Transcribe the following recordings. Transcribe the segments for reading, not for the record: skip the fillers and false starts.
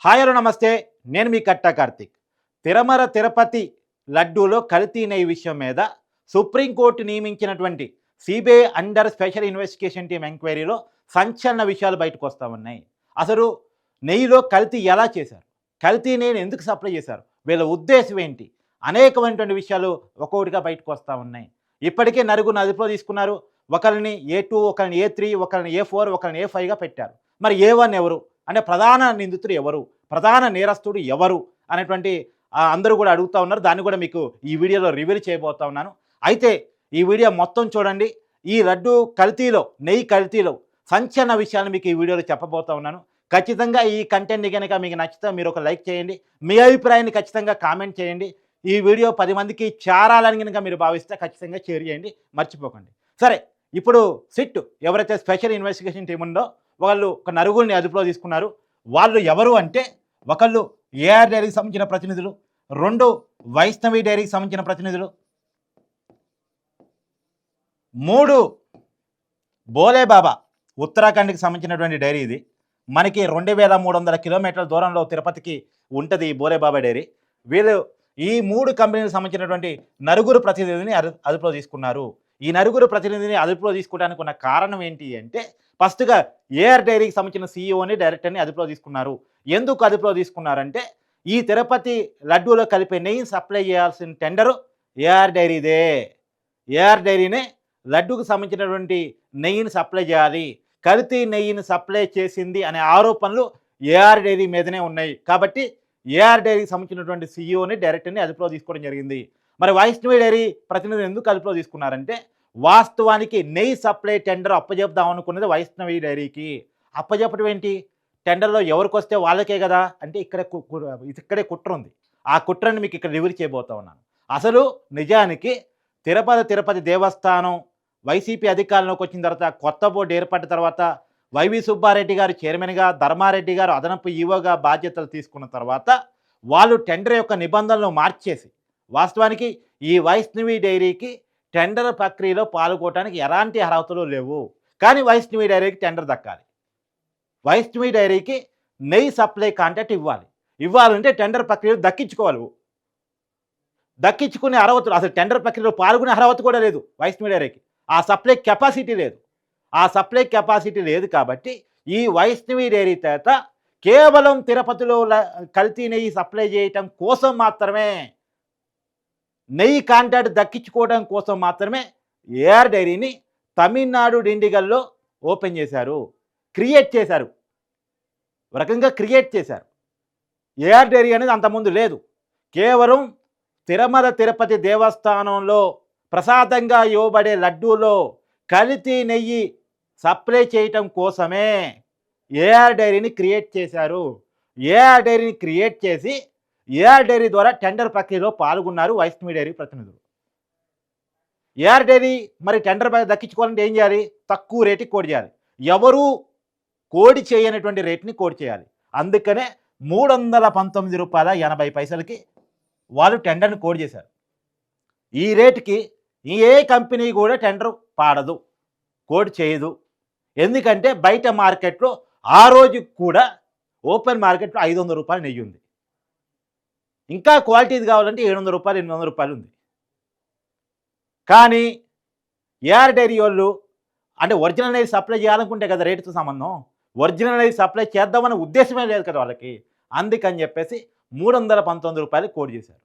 Hi hello నమస్తే. నేను మీ కట్టా కార్తీక్. తిరుపతి లడ్డూలో కల్తీ నెయ్యి విషయం మీద సుప్రీంకోర్టు నియమించినటువంటి CBI under special investigation team ఎంక్వైరీలో సంచలన విషయాలు బయటకు వస్తూ ఉన్నాయి. అసలు నెయ్యిలో కల్తీ ఎలా చేశారు? కల్తీ నెయ్యిని ఎందుకు సప్లై చేశారు? వీళ్ళ ఉద్దేశం ఏంటి? అనేకమైనటువంటి విషయాలు ఒక్కొక్కటిగా బయటకు వస్తూ ఉన్నాయి. ఇప్పటికే నలుగురిని అదుపులో తీసుకున్నారు. ఒకరిని A2, ఒకరిని A3, ఒకరిని A4, ఒకరిని A5గా పెట్టారు. మరి A1 ఎవరు? అంటే ప్రధాన నిందితుడు ఎవరు, ప్రధాన నేరస్తుడు ఎవరు అనేటువంటి అందరూ కూడా అడుగుతూ ఉన్నారు. దాన్ని కూడా మీకు ఈ వీడియోలో రివీల్ చేయబోతా ఉన్నాను. అయితే ఈ వీడియో మొత్తం చూడండి. ఈ లడ్డు కల్తీలో, నెయ్యి కల్తీలో సంచలన విషయాలను మీకు ఈ వీడియోలో చెప్పబోతా ఉన్నాను. ఖచ్చితంగా ఈ కంటెంట్ కనుక మీకు నచ్చితే మీరు ఒక లైక్ చేయండి. మీ అభిప్రాయాన్ని ఖచ్చితంగా కామెంట్ చేయండి. ఈ వీడియో 10 మందికి చేరాలని కనుక మీరు భావిస్తే ఖచ్చితంగా షేర్ చేయండి, మర్చిపోకండి. సరే, ఇప్పుడు సిట్ ఎవరైతే స్పెషల్ ఇన్వెస్టిగేషన్ టీం ఉందో వాళ్ళు ఒక నలుగురిని అదుపులో తీసుకున్నారు. వాళ్ళు ఎవరు అంటే, ఒకళ్ళు ఏఆర్ డైరీకి సంబంధించిన ప్రతినిధులు, 2 వైష్ణవి డైరీకి సంబంధించిన ప్రతినిధులు, 3 బోలే బాబా ఉత్తరాఖండ్కి సంబంధించినటువంటి డైరీ. ఇది మనకి 2300 కిలోమీటర్ల దూరంలో తిరుపతికి ఉంటుంది ఈ బోలే బాబా డైరీ. వీళ్ళు ఈ 3 కంపెనీలకు సంబంధించినటువంటి నలుగురు ప్రతినిధిని అదుపులో తీసుకున్నారు. ఈ నలుగురు ప్రతినిధిని అదుపులో తీసుకోవడానికి ఉన్న కారణం ఏంటి అంటే, ఫస్ట్గా ఏఆర్ డైరీకి సంబంధించిన సీఈఓని, డైరెక్టర్ని అదుపులో తీసుకున్నారు. ఎందుకు అదుపులో తీసుకున్నారంటే, ఈ తిరుపతి లడ్డూలో కలిపే నెయ్యి సప్లై చేయాల్సిన టెండరు ఏఆర్ డైరీదే. ఏఆర్ డైరీనే లడ్డూకు సంబంధించినటువంటి నెయ్యిని సప్లై చేయాలి. కల్తీ నెయ్యిని సప్లై చేసింది అనే ఆరోపణలు ఏఆర్ డైరీ మీదనే ఉన్నాయి. కాబట్టి ఏఆర్ డైరీకి సంబంధించినటువంటి సీఈఓని, డైరెక్టర్ని అదుపులో తీసుకోవడం జరిగింది. మరి వైష్ణవి డైరీ ప్రతినిధులు ఎందుకు అదుపులో తీసుకున్నారంటే, వాస్తవానికి నెయ్యి సప్లై టెండర్ అప్పజెప్దాం అనుకున్నది వైష్ణవి డైరీకి. అప్పజెప్పడం ఏంటి? టెండర్లో ఎవరికి వస్తే వాళ్ళకే కదా అంటే, ఇక్కడే కుట్ర ఉంది. ఆ కుట్రని మీకు ఇక్కడ రివీల్ చేయబోతా ఉన్నాను. అసలు నిజానికి తిరుపతి దేవస్థానం వైసీపీ అధికారంలోకి వచ్చిన తర్వాత, కొత్త బోర్డు ఏర్పడిన తర్వాత, వైవి సుబ్బారెడ్డి గారు చైర్మన్గా, ధర్మారెడ్డి గారు అదనపు ఈవోగా బాధ్యతలు తీసుకున్న తర్వాత వాళ్ళు టెండర్ యొక్క నిబంధనలు మార్చేసి, వాస్తవానికి ఈ వైష్ణవి డైరీకి టెండర్ ప్రక్రియలో పాల్గొనడానికి ఎలాంటి అర్హతలు లేవు. కానీ వైష్ణవి డైరీకి టెండర్ దక్కాలి. వైష్ణవి డైరీకి నెయ్యి సప్లై కాంట్రాక్ట్ ఇవ్వాలంటే టెండర్ ప్రక్రియలో దక్కించుకోవాలి. దక్కించుకునే అర్హతలు, అసలు టెండర్ ప్రక్రియలో పాల్గొనే అర్హత కూడా లేదు వైష్ణవి డైరీకి. ఆ సప్లై కెపాసిటీ లేదు. ఆ సప్లై కెపాసిటీ లేదు కాబట్టి ఈ వైష్ణవి డైరీ చేత కేవలం తిరుపతిలో కల్తీ నెయ్యి సప్లై చేయటం కోసం మాత్రమే, నెయ్యి కాంట్రాక్ట్ దక్కించుకోవడం కోసం మాత్రమే ఏఆర్ డైరీని తమిళనాడు డిండిగల్లో ఓపెన్ చేశారు, క్రియేట్ చేశారు. ఒక రకంగా క్రియేట్ చేశారు. ఏఆర్ డైరీ అనేది అంతకుముందు లేదు. కేవలం తిరుపతి దేవస్థానంలో ప్రసాదంగా ఇవ్వబడే లడ్డూలో కల్తీ నెయ్యి సప్లై చేయటం కోసమే ఏఆర్ డైరీని క్రియేట్ చేశారు. ఏఆర్ డైరీని క్రియేట్ చేసి ఏఆర్ డైరీ ద్వారా టెండర్ ప్రక్రియలో పాల్గొన్నారు వైష్ణవి డైరీ ప్రతినిధులు. ఏఆర్ డైరీ మరి టెండర్ దక్కించుకోవాలంటే ఏం చేయాలి? తక్కువ రేటుకి కోడ్ చేయాలి. ఎవరు కోడి చేయనటువంటి రేట్ని కోడ్ చేయాలి. అందుకనే ₹319.80కి వాళ్ళు టెండర్ని కోడ్ చేశారు. ఈ రేటుకి ఏ కంపెనీ కూడా టెండర్ పాడదు, కోడ్ చేయదు. ఎందుకంటే బయట మార్కెట్లో ఆ రోజు కూడా ఓపెన్ మార్కెట్లో ₹500 నెయ్యి ఉంది. ఇంకా క్వాలిటీది కావాలంటే ₹700, ₹800 ఉంది. కానీ ఏఆర్ డైరీ వాళ్ళు అంటే ఒరిజినల్ నెయ్యి సప్లై చేయాలనుకుంటే కదా రేటుతో సంబంధం. ఒరిజినల్ నెయ్యి సప్లై చేద్దామనే ఉద్దేశమే లేదు కదా వాళ్ళకి. అందుకని చెప్పేసి ₹319 కోడ్ చేశారు.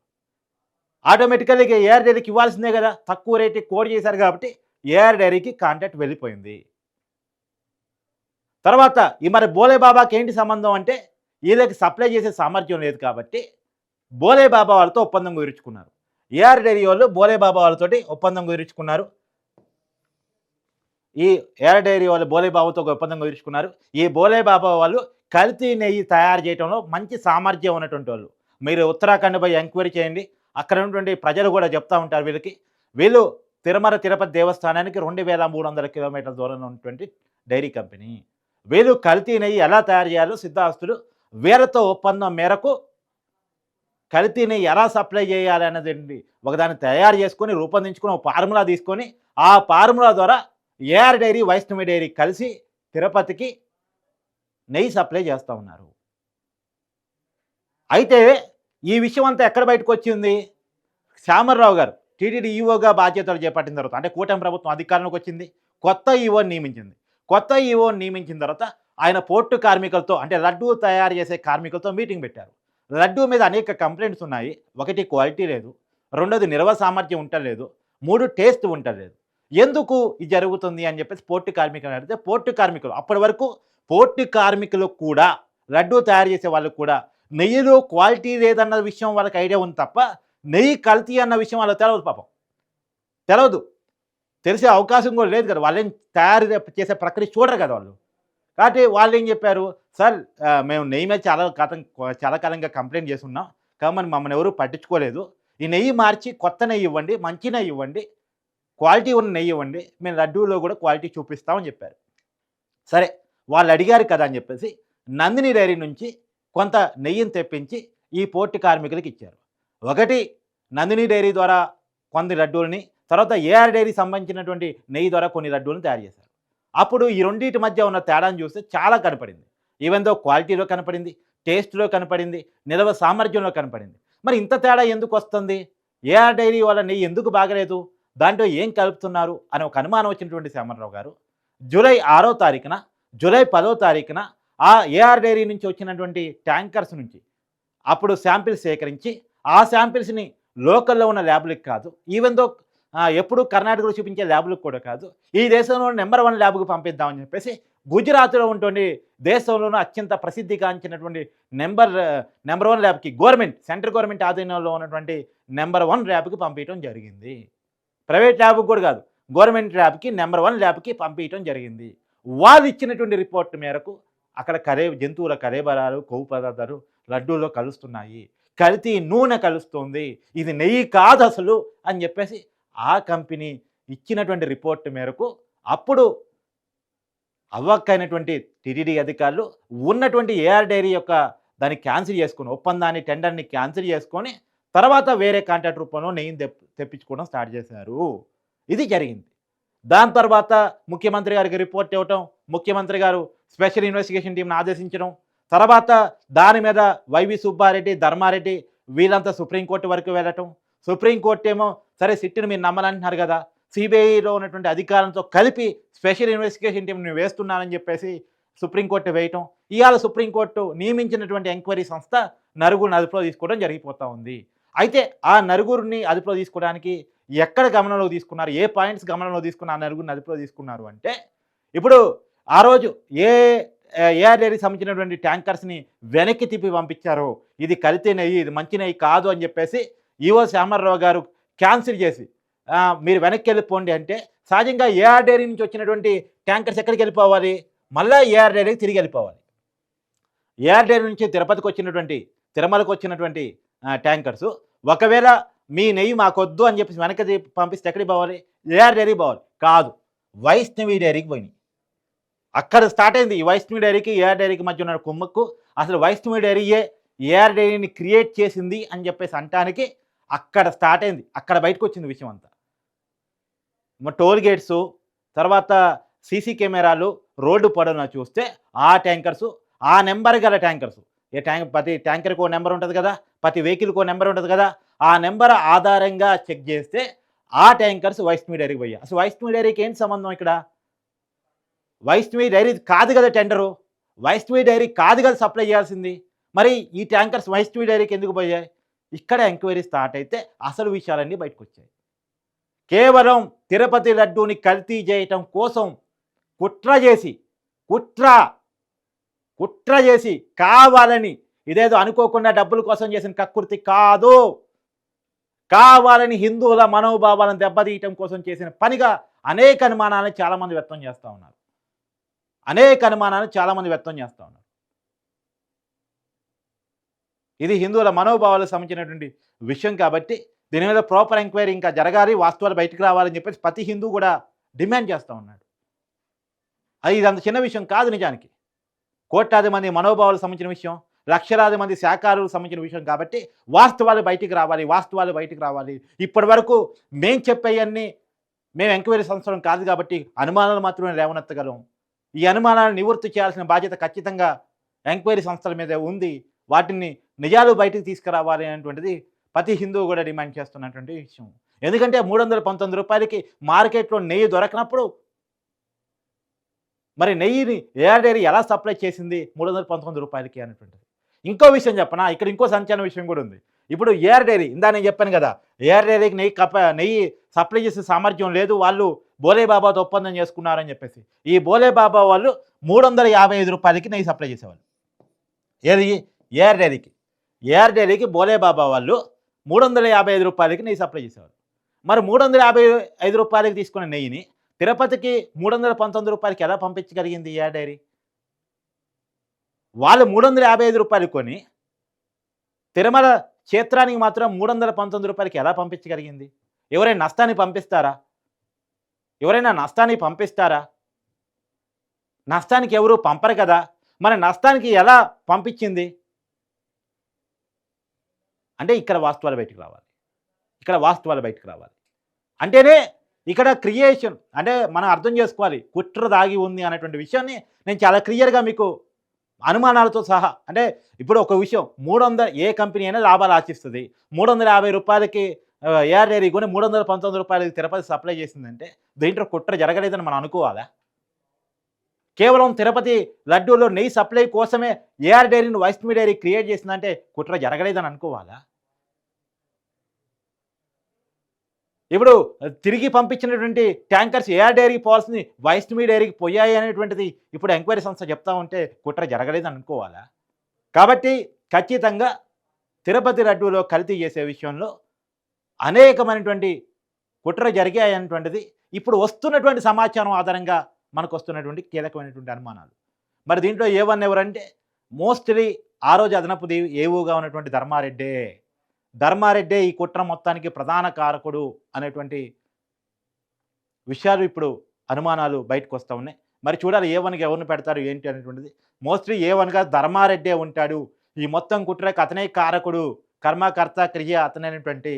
ఆటోమేటికల్గా ఏఆర్ డైరీకి ఇవ్వాల్సిందే కదా, తక్కువ రేటుకి కోడ్ చేశారు కాబట్టి ఏఆర్ డైరీకి కాంట్రాక్ట్ వెళ్ళిపోయింది. తర్వాత ఈ మరి బోలే బాబాకి ఏంటి సంబంధం అంటే, వీళ్ళకి సప్లై చేసే సామర్థ్యం లేదు కాబట్టి బోలే బాబా వాళ్ళతో ఒప్పందం కుదుర్చుకున్నారు. ఏఆర్ డైరీ వాళ్ళు బోలే బాబా వాళ్ళతోటి ఒప్పందం కుదుర్చుకున్నారు. ఈ ఏఆర్ డైరీ వాళ్ళు బోలే బాబాతో ఒక ఒప్పందం కుదుర్చుకున్నారు. ఈ బోలే బాబా వాళ్ళు కల్తీ నెయ్యి తయారు చేయడంలో మంచి సామర్థ్యం ఉన్నటువంటి వాళ్ళు. మీరు ఉత్తరాఖండ్ పోయి ఎంక్వైరీ చేయండి, అక్కడ ఉన్నటువంటి ప్రజలు కూడా చెప్తూ ఉంటారు వీళ్ళు తిరుపతి దేవస్థానానికి 2300 కిలోమీటర్ల దూరంలో ఉన్నటువంటి డైరీ కంపెనీ. వీళ్ళు కల్తీ నెయ్యి ఎలా తయారు చేయాలో సిద్ధాస్తులు. వీళ్ళతో ఒప్పందం మేరకు కల్తీ నెయ్యి ఎలా సప్లై చేయాలి అన్నది ఒకదాన్ని తయారు చేసుకొని, రూపొందించుకొని, ఒక ఫార్ములా తీసుకొని, ఆ ఫార్ములా ద్వారా ఏఆర్ డైరీ, వైష్ణవి డైరీ కలిసి తిరుపతికి నెయ్యి సప్లై చేస్తూ ఉన్నారు. అయితే ఈ విషయం అంతా ఎక్కడ బయటకొచ్చింది? శ్యామర్రావు గారు టీటీడీ ఈఓగా బాధ్యతలు చేపట్టిన తర్వాత అంటే కూటమి ప్రభుత్వం అధికారంలోకి వచ్చింది. కొత్త ఈఓని నియమించింది. కొత్త ఈఓని నియమించిన తర్వాత ఆయన పోర్టు కార్మికులతో అంటే లడ్డూ తయారు చేసే కార్మికులతో మీటింగ్ పెట్టారు. లడ్డూ మీద అనేక కంప్లెయింట్స్ ఉన్నాయి. ఒకటి క్వాలిటీ లేదు. రెండోది నిల్వ సామర్థ్యం ఉంటలేదు. 3 టేస్ట్ ఉంటలేదు. ఎందుకు ఇది జరుగుతుంది అని చెప్పేసి పోర్టు కార్మికులను అడిగితే పోర్టు కార్మికులు అప్పటి వరకు పోర్టు కార్మికులకు కూడా లడ్డూ తయారు చేసే వాళ్ళకి కూడా నెయ్యిలో క్వాలిటీ లేదన్న విషయం వాళ్ళకి ఐడియా ఉంది తప్ప నెయ్యి కల్తీ అన్న విషయం వాళ్ళకి తెలవదు పాపం. తెలవదు. తెలిసే అవకాశం కూడా లేదు కదా! వాళ్ళేం తయారు చేసే ప్రక్రియ చూడరు కదా వాళ్ళు. కాబట్టి వాళ్ళేం చెప్పారు, "సార్ మేము నెయ్యి మీద చాలా కాలంగా కంప్లెయింట్ చేసున్నాం. కానీ మమ్మల్ని ఎవరు పట్టించుకోలేదు. ఈ నెయ్యి మార్చి కొత్త నెయ్యి ఇవ్వండి, మంచి నెయ్యి ఇవ్వండి, క్వాలిటీ ఉన్న నెయ్యి ఇవ్వండి. మేము లడ్డూలో కూడా క్వాలిటీ చూపిస్తాం" అని చెప్పారు. సరే వాళ్ళు అడిగారు కదా అని చెప్పేసి నందిని డైరీ నుంచి కొంత నెయ్యిని తెప్పించి ఈ పోర్టు కార్మికులకి ఇచ్చారు. ఒకటి నందిని డైరీ ద్వారా కొన్ని లడ్డూలని, తర్వాత ఏఆర్ డైరీకి సంబంధించినటువంటి నెయ్యి ద్వారా కొన్ని లడ్డూలను తయారు చేశారు. అప్పుడు ఈ రెండిటి మధ్య ఉన్న తేడాను చూస్తే చాలా కనపడింది. ఈవెన్ దో క్వాలిటీలో కనపడింది, టేస్ట్‌లో కనపడింది, నిల్వ సామర్థ్యంలో కనపడింది. మరి ఇంత తేడా ఎందుకు వస్తుంది? ఏఆర్ డైరీ వాళ్ళ నెయ్యి ఎందుకు బాగలేదు? దాంట్లో ఏం కలుపుతున్నారు? అని ఒక అనుమానం వచ్చినటువంటి శ్యామలరావు గారు జూలై 6వ తారీఖున, జూలై 10వ తారీఖున ఆ ఏఆర్ డైరీ నుంచి వచ్చినటువంటి ట్యాంకర్స్ నుంచి అప్పుడు శాంపిల్స్ సేకరించి ఆ శాంపిల్స్‌ని లోకల్‌లో ఉన్న ల్యాబ్‌లకి కాదు, ఈవెన్ దో ఎప్పుడు కర్ణాటకలో చూపించే ల్యాబ్‌లకు కూడా కాదు, ఈ దేశంలో నంబర్ 1 ల్యాబ్‌కి పంపిద్దామని చెప్పేసి గుజరాత్‌లో ఉన్నటువంటి దేశంలోనే అత్యంత ప్రసిద్ధిగాంచినటువంటి నంబర్ 1 ల్యాబ్‌కి సెంట్రల్ గవర్నమెంట్ ఆధీనంలో ఉన్నటువంటి నంబర్ 1 ల్యాబ్‌కి పంపించడం జరిగింది. ప్రైవేట్ ల్యాబ్‌కి కూడా కాదు, గవర్నమెంట్ ల్యాబ్‌కి నంబర్ 1 ల్యాబ్‌కి పంపించడం జరిగింది. వాళ్ళు ఇచ్చినటువంటి రిపోర్ట్ మేరకు అక్కడ జంతువుల కళేబరాలు, కొవ్వు పదార్థాలు లడ్డూలో కలుస్తున్నాయి. కల్తీ నూనె కలుస్తుంది. ఇది నెయ్యి కాదు అసలు అని చెప్పేసి ఆ కంపెనీ ఇచ్చినటువంటి రిపోర్ట్ మేరకు అప్పుడు అవ్వక్కైనటువంటి టీటీడీ అధికారులు ఉన్నటువంటి ఏఆర్ డైరీ యొక్క దాన్ని క్యాన్సిల్ చేసుకొని ఒప్పందాన్ని టెండర్‌ని క్యాన్సిల్ చేసుకొని తర్వాత వేరే కాంట్రాక్ట్ రూపంలో నెయ్యిని తెప్పించుకోవడం స్టార్ట్ చేశారు. ఇది జరిగింది. దాని తర్వాత ముఖ్యమంత్రి గారికి రిపోర్ట్ ఇవ్వటం, ముఖ్యమంత్రి గారు స్పెషల్ ఇన్వెస్టిగేషన్ టీమ్‌ని ఆదేశించడం, తర్వాత దాని మీద వైవి సుబ్బారెడ్డి, ధర్మారెడ్డి వీళ్ళంతా సుప్రీంకోర్టు వరకు వెళ్ళటం. సుప్రీంకోర్టు ఏమో సరే సిట్‌ని మీరు నమ్మాలంటున్నారు కదా, సిబిఐలో ఉన్నటువంటి అధికారులతో కలిపి స్పెషల్ ఇన్వెస్టిగేషన్ టీమ్‌ని వేస్తున్నానని చెప్పేసి సుప్రీంకోర్టు వేయటం. ఇవాళ సుప్రీంకోర్టు నియమించినటువంటి ఎంక్వైరీ సంస్థ నలుగురిని అదుపులో తీసుకోవడం జరిగిపోతూ ఉంది. అయితే ఆ నలుగురిని అదుపులో తీసుకోవడానికి ఎక్కడ గమనంలోకి తీసుకున్నారు, ఏ పాయింట్స్ గమనంలో తీసుకుని ఆ నలుగురిని అదుపులో తీసుకున్నారు అంటే, ఇప్పుడు ఆ రోజు ఏఆర్ డైరీకి సంబంధించినటువంటి ట్యాంకర్స్‌ని వెనక్కి తిప్పి పంపించారు. ఇది కల్తీ నెయ్యి, ఇది మంచి నెయ్యి కాదు అని చెప్పేసి ఈవో శ్యామరావు గారు క్యాన్సిల్ చేసి మీరు వెనక్కి వెళ్ళిపోండి అంటే, సహజంగా ఏఆర్ డైరీ నుంచి వచ్చినటువంటి ట్యాంకర్స్ ఎక్కడికి వెళ్ళిపోవాలి? మళ్ళా ఏఆర్ డైరీకి తిరిగి వెళ్ళిపోవాలి. ఏఆర్ డైరీ నుంచి తిరుమలకు వచ్చినటువంటి ట్యాంకర్సు ఒకవేళ మీ నెయ్యి మాకొద్దు అని చెప్పేసి వెనక్కి పంపిస్తే ఎక్కడికి పోవాలి? ఏఆర్ డైరీకి పోవాలి. కాదు, వైష్ణవి డైరీకి పోయినాయి. అక్కడ స్టార్ట్ అయింది. ఈ వైష్ణవి డైరీకి ఏఆర్ డైరీకి మధ్య ఉన్న కుమ్మక్కు. అసలు వైష్ణవి డైరీయే ఏఆర్ డైరీని క్రియేట్ చేసింది అని చెప్పేసి అంటానికి అక్కడ స్టార్ట్ అయింది. అక్కడ బయటకు వచ్చింది విషయం అంతా. టోల్ గేట్సు, తర్వాత సీసీ కెమెరాలు రోడ్డు పొడవునా చూస్తే ఆ ట్యాంకర్సు, ఆ నెంబర్ గల ట్యాంకర్సు, ప్రతి ట్యాంకర్కి ఓ నెంబర్ ఉంటుంది కదా, ప్రతి వెహికల్కి ఓ నెంబర్ ఉంటుంది కదా, ఆ నెంబర్ ఆధారంగా చెక్ చేస్తే ఆ ట్యాంకర్స్ వైష్ణవి డైరీకి పోయాయి. అసలు వైష్ణవి డైరీకి ఏంటి సంబంధం ఇక్కడ? వైష్ణవి డైరీ కాదు కదా టెండరు, వైష్ణవి డైరీ కాదు కదా సప్లై చేయాల్సింది. మరి ఈ ట్యాంకర్స్ వైష్ణవి డైరీకి ఎందుకు పోయాయి? ఇక్కడ ఎంక్వైరీ స్టార్ట్ అయితే అసలు విషయాలన్నీ బయటకు వచ్చాయి. కేవలం తిరుపతి లడ్డూని కల్తీ చేయటం కోసం కుట్ర చేసి కావాలని, ఇదేదో అనుకోకుండా డబ్బుల కోసం చేసిన కక్కుర్తి కాదు, కావాలని హిందువుల మనోభావాలను దెబ్బతీయటం కోసం చేసిన పనిగా అనేక అనుమానాలను చాలామంది వ్యక్తం చేస్తూ ఉన్నారు. ఇది హిందువుల మనోభావాలకు సంబంధించినటువంటి విషయం కాబట్టి దీని మీద ప్రాపర్ ఎంక్వైరీ ఇంకా జరగాలి, వాస్తవాలు బయటకు రావాలని చెప్పేసి ప్రతి హిందూ కూడా డిమాండ్ చేస్తూ ఉన్నాడు. అది ఇదంత చిన్న విషయం కాదు నిజానికి. కోట్లాది మంది మనోభావాలకు సంబంధించిన విషయం, లక్షలాది మంది శాఖలకు సంబంధించిన విషయం కాబట్టి వాస్తవాలు బయటికి రావాలి. ఇప్పటి వరకు మేము చెప్పేవన్నీ మేము ఎంక్వైరీ సంస్థలం కాదు కాబట్టి అనుమానాలు మాత్రమే లేవనెత్తగలం. ఈ అనుమానాలను నివృత్తి చేయాల్సిన బాధ్యత ఖచ్చితంగా ఎంక్వైరీ సంస్థల మీద ఉంది. వాటిని నిజాలు బయటికి తీసుకురావాలి అనేటువంటిది ప్రతి హిందువు కూడా డిమాండ్ చేస్తున్నటువంటి విషయం. ఎందుకంటే రూ. 319 మార్కెట్‌లో నెయ్యి దొరకనప్పుడు మరి నెయ్యిని ఏఆర్ డైరీ ఎలా సప్లై చేసింది రూ. 319 అనేటువంటిది. ఇంకో విషయం చెప్పనా? ఇక్కడ ఇంకో సంచలన విషయం కూడా ఉంది. ఇప్పుడు ఏఆర్ డైరీ నేను చెప్పాను కదా! ఏఆర్ డైరీకి నెయ్యి సప్లై చేసే సామర్థ్యం లేదు. వాళ్ళు బోలేబాబాతో ఒప్పందం చేసుకున్నారని చెప్పేసి. ఈ బోలేబాబా వాళ్ళు రూ. 355 నెయ్యి సప్లై చేసేవాళ్ళు. ఏది? ఏఆర్ డైరీకి. ఏఆర్ డైరీకి బోలేబాబా వాళ్ళు రూ. 355 నెయ్యి సప్లై చేసేవాళ్ళు. మరి రూ. 355 తీసుకున్న నెయ్యిని తిరుపతికి రూ. 319 ఎలా పంపించగలిగింది ఏఆర్ డైరీ? వాళ్ళు రూ. 355 కొని తిరుమల క్షేత్రానికి మాత్రం రూ. 319 ఎలా పంపించగలిగింది? ఎవరైనా నష్టాన్ని పంపిస్తారా? ఎవరైనా నష్టాన్ని పంపిస్తారా? నష్టానికి ఎవరు పంపరు కదా! మరి నష్టానికి ఎలా పంపించింది? అంటే ఇక్కడ వాస్తవాలు బయటికి రావాలి. ఇక్కడ వాస్తవాలు బయటికి రావాలి. అంటేనే ఇక్కడ క్రియేషన్ అంటే మనం అర్థం చేసుకోవాలి. కుట్ర దాగి ఉంది అనేటువంటి విషయాన్ని నేను చాలా క్లియర్‌గా మీకు అనుమానాలతో సహా అంటే ఇప్పుడు ఒక విషయం ఏ కంపెనీ అయినా లాభాలు ఆశిస్తది. రూ. 350కి ఏఆర్ డైరీ కొని రూ. 319 తిరుపతి సప్లై చేసిందంటే దీంట్లో కుట్ర జరగలేదని మనం అనుకోవాలా? కేవలం తిరుపతి లడ్డూలో నెయ్యి సప్లై కోసమే ఏఆర్ డైరీని వైష్ణవి డైరీ క్రియేట్ చేసిందంటే కుట్ర జరగలేదని అనుకోవాలా? ఇప్పుడు తిరిగి పంపించినటువంటి ట్యాంకర్స్ ఏఆర్ డైరీకి పోవాల్సింది వైష్ణవి డైరీకి పోయాయి అనేటువంటిది ఇప్పుడు ఎంక్వైరీ సంస్థ చెప్తా ఉంటే కుట్ర జరగలేదని అనుకోవాలా? కాబట్టి ఖచ్చితంగా తిరుపతి లడ్డూలో కల్తీ చేసే విషయంలో అనేకమైనటువంటి కుట్ర జరిగాయనేటువంటిది ఇప్పుడు వస్తున్నటువంటి సమాచారం ఆధారంగా మనకు వస్తున్నటువంటి కీలకమైనటువంటి అనుమానాలు. మరి దీంట్లో ఎవరంటే మోస్ట్లీ ఆ రోజు అదనపు ఏవోగా ఉన్నటువంటి ధర్మారెడ్డే ఈ కుట్ర మొత్తానికి ప్రధాన కారకుడు అనేటువంటి విషయాలు ఇప్పుడు అనుమానాలు బయటకు వస్తూ ఉన్నాయి. మరి చూడాలి ఏ1కి ఎవరిని పెడతారు ఏంటి అనేటువంటిది. మోస్ట్లీ ఏ1గా ధర్మారెడ్డే ఉంటాడు. ఈ మొత్తం కుట్రకి అతనే కారకుడు, కర్మకర్త క్రియ అతనైనటువంటి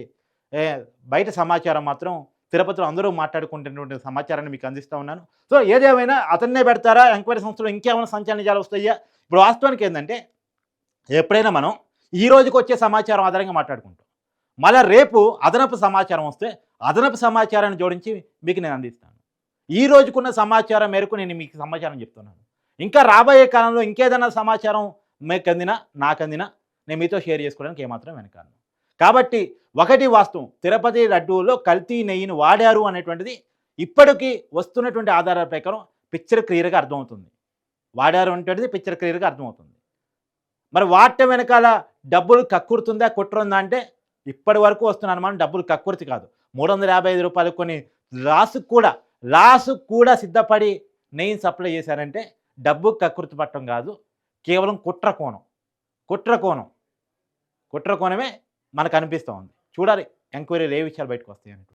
బయట సమాచారం మాత్రం తిరుపతిలో అందరూ మాట్లాడుకుంటున్నటువంటి సమాచారాన్ని మీకు అందిస్తూ ఉన్నాను. సో ఏదేమైనా అతన్నే పెడతారా? ఎంక్వైరీ సంస్థలో ఇంకేమైనా సంచలన నిజాలు వస్తాయా? ఇప్పుడు వాస్తవానికి ఏంటంటే ఎప్పుడైనా మనం ఈ రోజుకి వచ్చే సమాచారం ఆధారంగా మాట్లాడుకుంటాం. మళ్ళీ రేపు అదనపు సమాచారం వస్తే అదనపు సమాచారాన్ని జోడించి మీకు నేను అందిస్తాను. ఈ రోజుకున్న సమాచారం మేరకు నేను మీకు సమాచారం చెప్తున్నాను. ఇంకా రాబోయే కాలంలో ఇంకేదైనా సమాచారం మీకు అందినా నాకందినా నేను మీతో షేర్ చేసుకోవడానికి ఏమాత్రం వెనకాను. కాబట్టి ఒకటి వాస్తవం, తిరుపతి లడ్డూలో కల్తీ నెయ్యిని వాడారు అనేటువంటిది ఇప్పటికీ వస్తున్నటువంటి ఆధారాల ప్రకారం పిక్చర్ క్లియర్గా అర్థమవుతుంది. వాడారు అనేటువంటిది పిక్చర్ క్లియర్గా అర్థమవుతుంది. మరి వాడటం వెనకాల డబ్బులు కక్కుర్తుందా కుట్ర ఉందా అంటే ఇప్పటి వరకు వస్తున్న అనుమానం డబ్బులు కక్కుర్తి కాదు. రూ. 355 కొన్ని లాసుకు కూడా సిద్ధపడి నెయ్యిని సప్లై చేశారంటే డబ్బు కక్కుర్తి పట్టడం కాదు, కేవలం కుట్ర కోణమే మనకు అనిపిస్తూ ఉంది. చూడాలి ఎంక్వైరీలు ఏ విషయాలు బయటకు వస్తాయని.